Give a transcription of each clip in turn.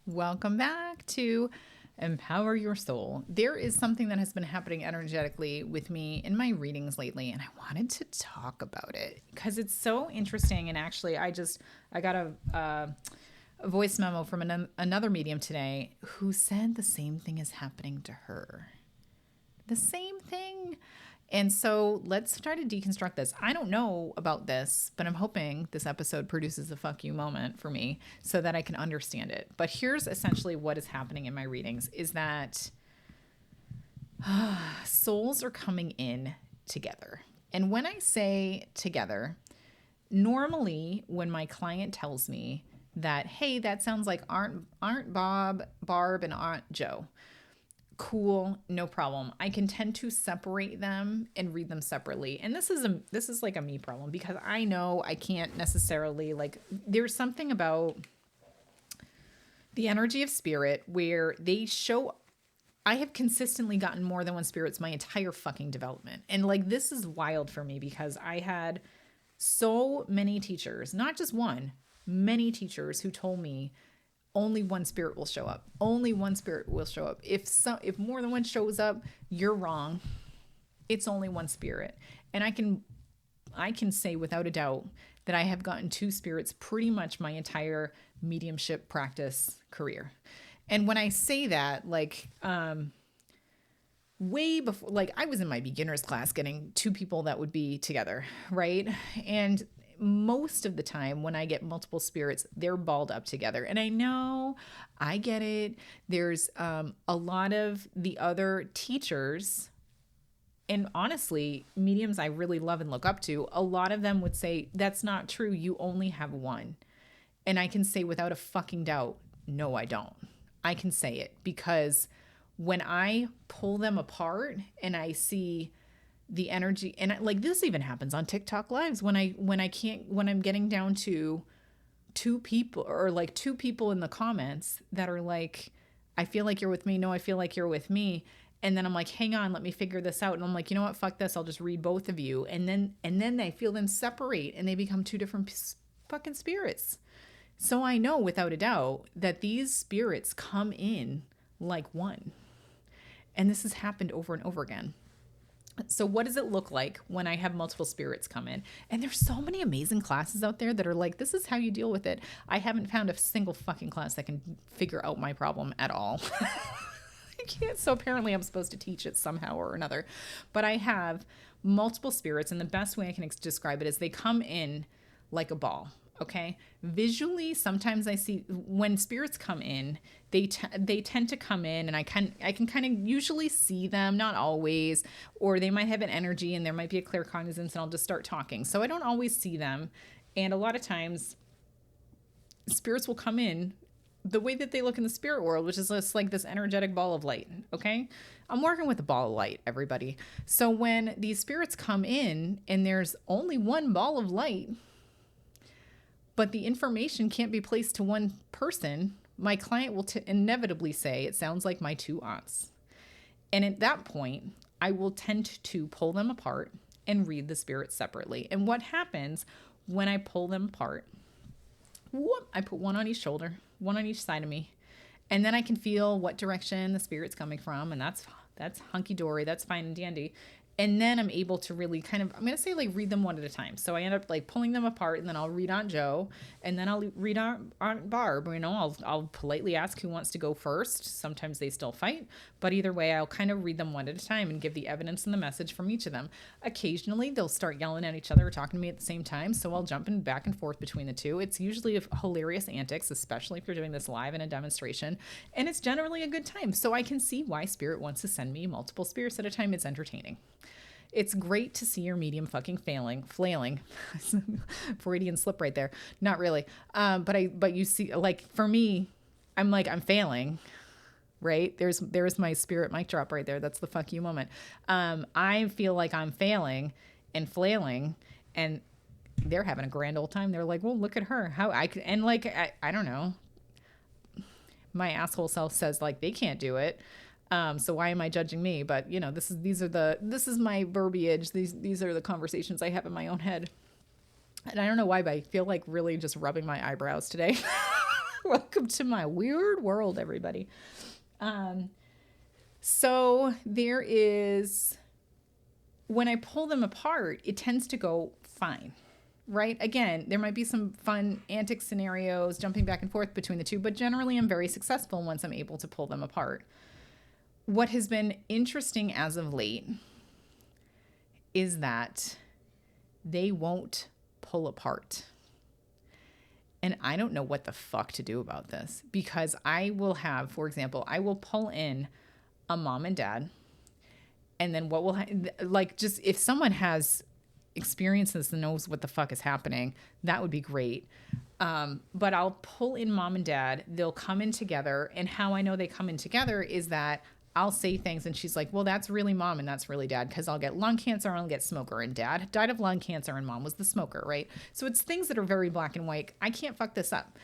Welcome back to Empower Your Soul. There is something that has been happening energetically with me in my readings lately, and I wanted to talk about it because it's so interesting. And actually, I got a voice memo from another medium today who said the same thing is happening to her. The same thing. And so let's try to deconstruct this. I don't know about this, but I'm hoping this episode produces a fuck you moment for me so that I can understand it. But here's essentially what is happening in my readings is that souls are coming in together. And when I say together, normally when my client tells me that, hey, that sounds like Aunt Bob, Barb, and Aunt Joe, cool, no problem. I can tend to separate them and read them separately. And this is like a me problem because I know I can't necessarily, like, there's something about the energy of spirit where they show. I have consistently gotten more than one spirits my entire fucking development. And like this is wild for me because I had so many teachers, not just one, many teachers who told me only one spirit will show up. Only one spirit will show up. If more than one shows up, you're wrong. It's only one spirit. And I can say without a doubt that I have gotten two spirits pretty much my entire mediumship practice career. And when I say that, like way before, like I was in my beginner's class getting two people that would be together, right? And most of the time when I get multiple spirits, they're balled up together. And I know, I get it. There's a lot of the other teachers and honestly, mediums I really love and look up to, a lot of them would say, that's not true. You only have one. And I can say without a fucking doubt, no, I don't. I can say it because when I pull them apart and I see the energy, and like this even happens on TikTok lives when I'm getting down to two people or like two people in the comments that are like, I feel like you're with me. No, I feel like you're with me. And then I'm like, hang on, let me figure this out. And I'm like, you know what? Fuck this. I'll just read both of you. And then I feel them separate and they become two different fucking spirits. So I know without a doubt that these spirits come in like one. And this has happened over and over again. So what does it look like when I have multiple spirits come in? And there's so many amazing classes out there that are like, this is how you deal with it. I haven't found a single fucking class that can figure out my problem at all. I can't. So apparently I'm supposed to teach it somehow or another. But I have multiple spirits, and the best way I can describe it is they come in like a ball. Okay. Visually, sometimes I see when spirits come in, they tend to come in and I can kind of usually see them, not always, or they might have an energy and there might be a clear cognizance and I'll just start talking. So I don't always see them. And a lot of times spirits will come in the way that they look in the spirit world, which is just like this energetic ball of light. Okay. I'm working with a ball of light, everybody. So when these spirits come in and there's only one ball of light, but the information can't be placed to one person, my client will inevitably say, it sounds like my two aunts. And at that point, I will tend to pull them apart and read the spirits separately. And what happens when I pull them apart, I put one on each shoulder, one on each side of me, and then I can feel what direction the spirit's coming from. And that's hunky-dory, that's fine and dandy. And then I'm able to really kind of, I'm going to say like read them one at a time. So I end up like pulling them apart and then I'll read Aunt Joe and then I'll read Aunt Barb. You know, I'll politely ask who wants to go first. Sometimes they still fight, but either way, I'll kind of read them one at a time and give the evidence and the message from each of them. Occasionally they'll start yelling at each other or talking to me at the same time. So I'll jump in back and forth between the two. It's usually hilarious antics, especially if you're doing this live in a demonstration. And it's generally a good time. So I can see why spirit wants to send me multiple spirits at a time. It's entertaining. It's great to see your medium fucking flailing. Freudian slip right there. Not really. But you see, like for me, I'm failing, right? There's my spirit mic drop right there. That's the fuck you moment. I feel like I'm failing and flailing and they're having a grand old time. They're like, well, look at her. I don't know. My asshole self says like, they can't do it. So why am I judging me? But you know, this is my verbiage. These are the conversations I have in my own head. And I don't know why, but I feel like really just rubbing my eyebrows today. Welcome to my weird world, everybody. So there is, when I pull them apart, it tends to go fine, right? Again, there might be some fun antic scenarios jumping back and forth between the two, but generally I'm very successful once I'm able to pull them apart. What has been interesting as of late is that they won't pull apart. And I don't know what the fuck to do about this, because I will have, for example, I will pull in a mom and dad, and then what will, like, just if someone has experienced this and knows what the fuck is happening, that would be great. But I'll pull in mom and dad, they'll come in together. And how I know they come in together is that I'll say things and she's like, well, that's really mom and that's really dad, because I'll get lung cancer and I'll get smoker, and dad died of lung cancer and mom was the smoker, right? So it's things that are very black and white. I can't fuck this up.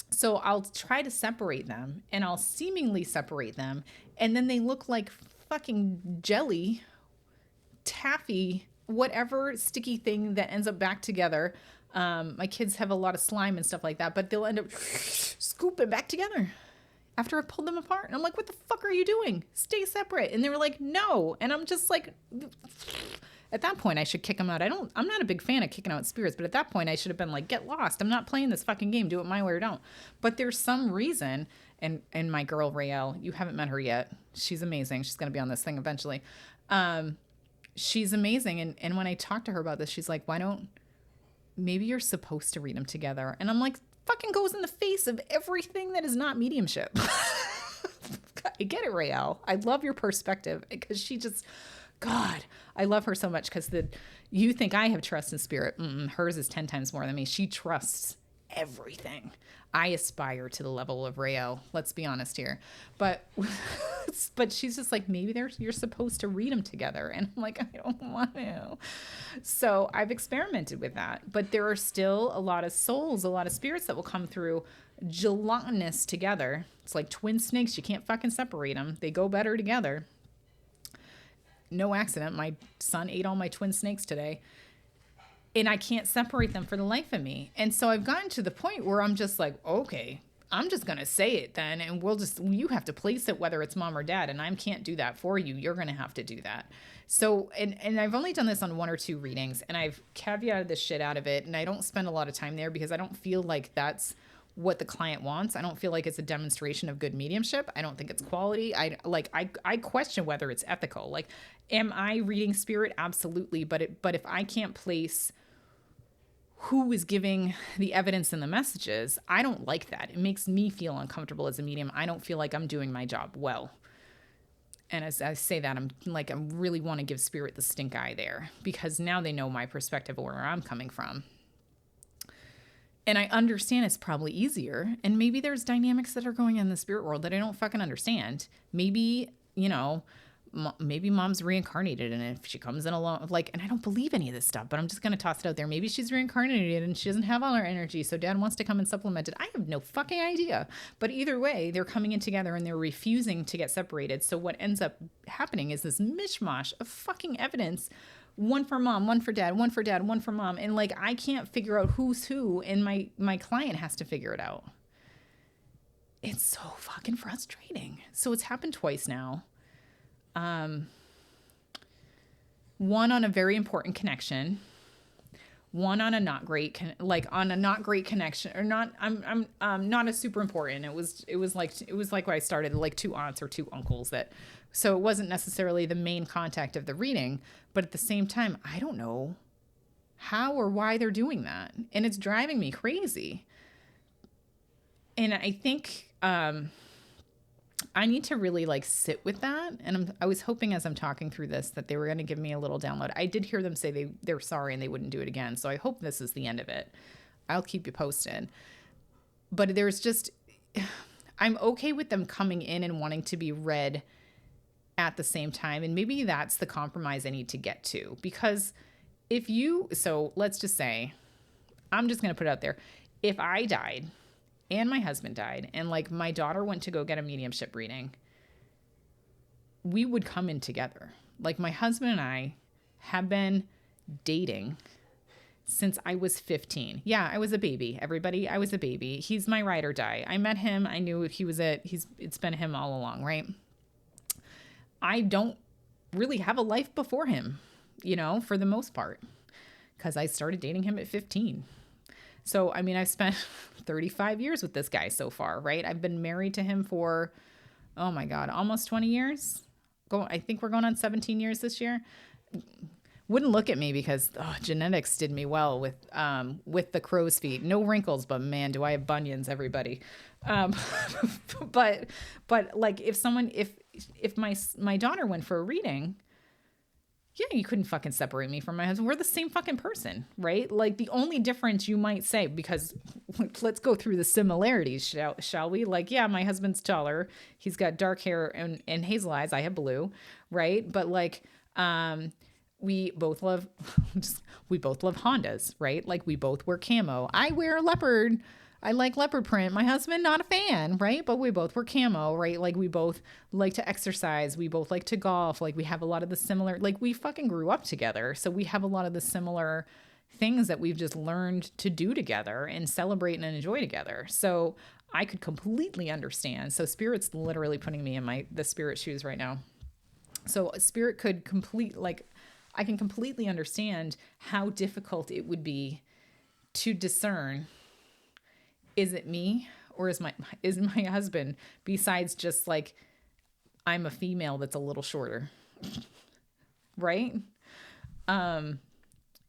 So I'll try to separate them, and I'll seemingly separate them, and then they look like fucking jelly, taffy, whatever sticky thing that ends up back together. My kids have a lot of slime and stuff like that, but they'll end up scooping back together after I pulled them apart. And I'm like, what the fuck are you doing? Stay separate. And they were like, no. And I'm just like, at that point I should kick them out. I'm not a big fan of kicking out spirits, but at that point I should have been like, get lost. I'm not playing this fucking game. Do it my way or don't. But there's some reason. And my girl, Raelle, you haven't met her yet. She's amazing. She's going to be on this thing eventually. She's amazing. And when I talked to her about this, she's like, maybe you're supposed to read them together. And I'm like, fucking goes in the face of everything that is not mediumship. I get it, Raelle. I love your perspective, because she just, God, I love her so much, because you think I have trust in spirit. Hers is 10 times more than me. She trusts everything. I aspire to the level of Raelle. Let's be honest here. But she's just like, maybe you're supposed to read them together. And I'm like, I don't want to. So I've experimented with that. But there are still a lot of souls, a lot of spirits that will come through gelatinous together. It's like twin snakes. You can't fucking separate them. They go better together. No accident. My son ate all my twin snakes today. And I can't separate them for the life of me. And so I've gotten to the point where I'm just like, okay, I'm just going to say it then. And you have to place it, whether it's mom or dad. And I can't do that for you. You're going to have to do that. So, and I've only done this on 1 or 2 readings, and I've caveated the shit out of it. And I don't spend a lot of time there, because I don't feel like that's what the client wants. I don't feel like it's a demonstration of good mediumship. I don't think it's quality. I question whether it's ethical. Like, am I reading spirit? Absolutely. But if I can't place who is giving the evidence and the messages, I don't like that. It makes me feel uncomfortable as a medium. I don't feel like I'm doing my job well. And as I say that, I really want to give spirit the stink eye there, because now they know my perspective or where I'm coming from. And I understand it's probably easier. And maybe there's dynamics that are going on in the spirit world that I don't fucking understand. Maybe, maybe mom's reincarnated, and if she comes in alone, and I don't believe any of this stuff, but I'm just going to toss it out there. Maybe she's reincarnated and she doesn't have all her energy, so dad wants to come and supplement it. I have no fucking idea. But either way, they're coming in together and they're refusing to get separated. So what ends up happening is this mishmash of fucking evidence. One for mom, one for dad, one for dad, one for mom. And I can't figure out who's who, and my client has to figure it out. It's so fucking frustrating. So it's happened twice now. One on a very important connection, one on a not great, connection, or not. I'm not as super important. It was like when I started, like 2 aunts or 2 uncles so it wasn't necessarily the main contact of the reading, but at the same time, I don't know how or why they're doing that. And it's driving me crazy. And I think, I need to really sit with that. And I was hoping as I'm talking through this that they were going to give me a little download. I did hear them say they're sorry and they wouldn't do it again. So I hope this is the end of it. I'll keep you posted. But I'm okay with them coming in and wanting to be read at the same time. And maybe that's the compromise I need to get to. Because so let's just say, I'm just going to put it out there. If I died and my husband died, and my daughter went to go get a mediumship reading, we would come in together. My husband and I have been dating since I was 15. Yeah, I was a baby. Everybody, I was a baby. He's my ride or die. I met him. I knew he was it. It's been him all along, right? I don't really have a life before him, for the most part, because I started dating him at 15. So, I mean, I've spent 35 years with this guy so far, right? I've been married to him for, oh my God, almost 20 years. I think we're going on 17 years this year. Wouldn't look at me because genetics did me well with the crow's feet. No wrinkles, but man, do I have bunions, everybody. But like if my daughter went for a reading, yeah, you couldn't fucking separate me from my husband. We're the same fucking person, right? Like the only difference you might say, because let's go through the similarities, shall we? Like, yeah, my husband's taller. He's got dark hair and hazel eyes. I have blue, right? But like, we both love Hondas, right? Like we both wear camo. I wear leopard. I like leopard print. My husband, not a fan, right? But we both wear camo, right? Like we both like to exercise. We both like to golf. Like we have a lot of the similar, like we fucking grew up together. So we have a lot of the similar things that we've just learned to do together and celebrate and enjoy together. So I could completely understand. So Spirit's literally putting me in the spirit shoes right now. So Spirit could I can completely understand how difficult it would be to discern, is it me or is my husband, besides just like I'm a female that's a little shorter, right? And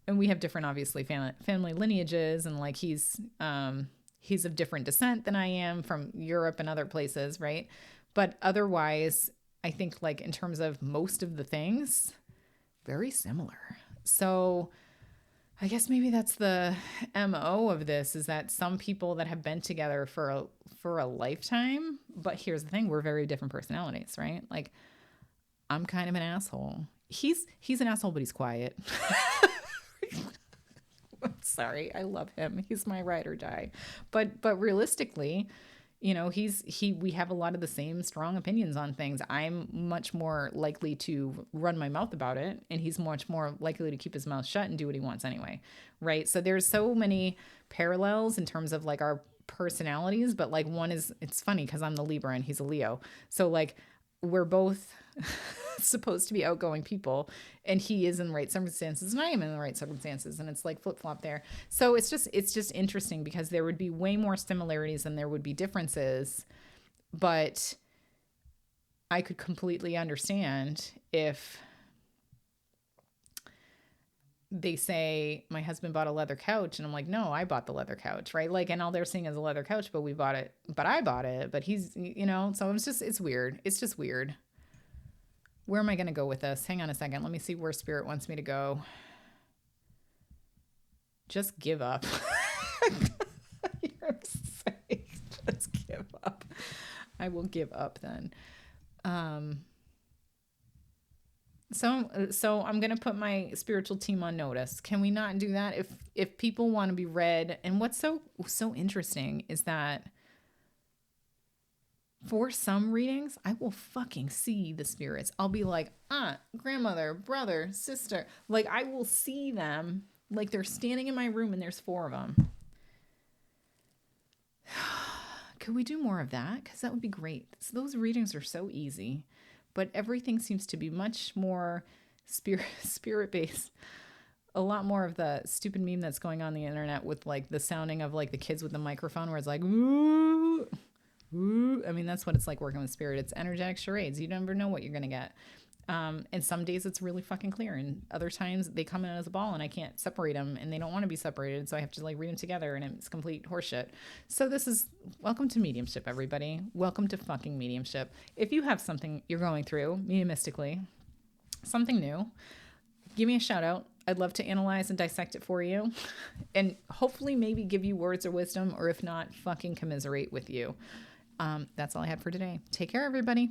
we have different, obviously, family lineages, and like he's of different descent than I am, from Europe and other places, right? But otherwise, I think like in terms of most of the things, very similar. So I guess maybe that's the MO of this, is that some people that have been together for a lifetime, but here's the thing, we're very different personalities, right? Like I'm kind of an asshole. He's an asshole, but he's quiet. I'm sorry. I love him. He's my ride or die. But realistically, we have a lot of the same strong opinions on things. I'm much more likely to run my mouth about it, and he's much more likely to keep his mouth shut and do what he wants anyway, right? So there's so many parallels in terms of like our personalities, but like it's funny because I'm the Libra and he's a Leo. So like we're both supposed to be outgoing people, and he is in the right circumstances and I am in the right circumstances, and it's like flip-flop there. So it's just interesting because there would be way more similarities than there would be differences, but I could completely understand if they say my husband bought a leather couch and I'm like, no, I bought the leather couch, right? Like, and all they're seeing is a leather couch, but I bought it, but he's, so it's weird. It's just weird. Where am I going to go with this? Hang on a second. Let me see where Spirit wants me to go. Just give up. You're saying, just give up. I will give up then. So I'm going to put my spiritual team on notice. Can we not do that? If people want to be read, and what's so interesting is that for some readings, I will fucking see the spirits. I'll be like, aunt, grandmother, brother, sister. Like I will see them, like they're standing in my room and there's 4 of them. Could we do more of that? Because that would be great. So those readings are so easy, but everything seems to be much more spirit-based. A lot more of the stupid meme that's going on the internet with like the sounding of like the kids with the microphone where it's like, ooh. Ooh, I mean, that's what it's like working with spirit. It's energetic charades. You never know what you're going to get. And some days it's really fucking clear. And other times they come in as a ball and I can't separate them and they don't want to be separated. So I have to like read them together and it's complete horseshit. So welcome to mediumship, everybody. Welcome to fucking mediumship. If you have something you're going through mediumistically, something new, give me a shout out. I'd love to analyze and dissect it for you and hopefully maybe give you words of wisdom, or if not, fucking commiserate with you. That's all I had for today. Take care, everybody.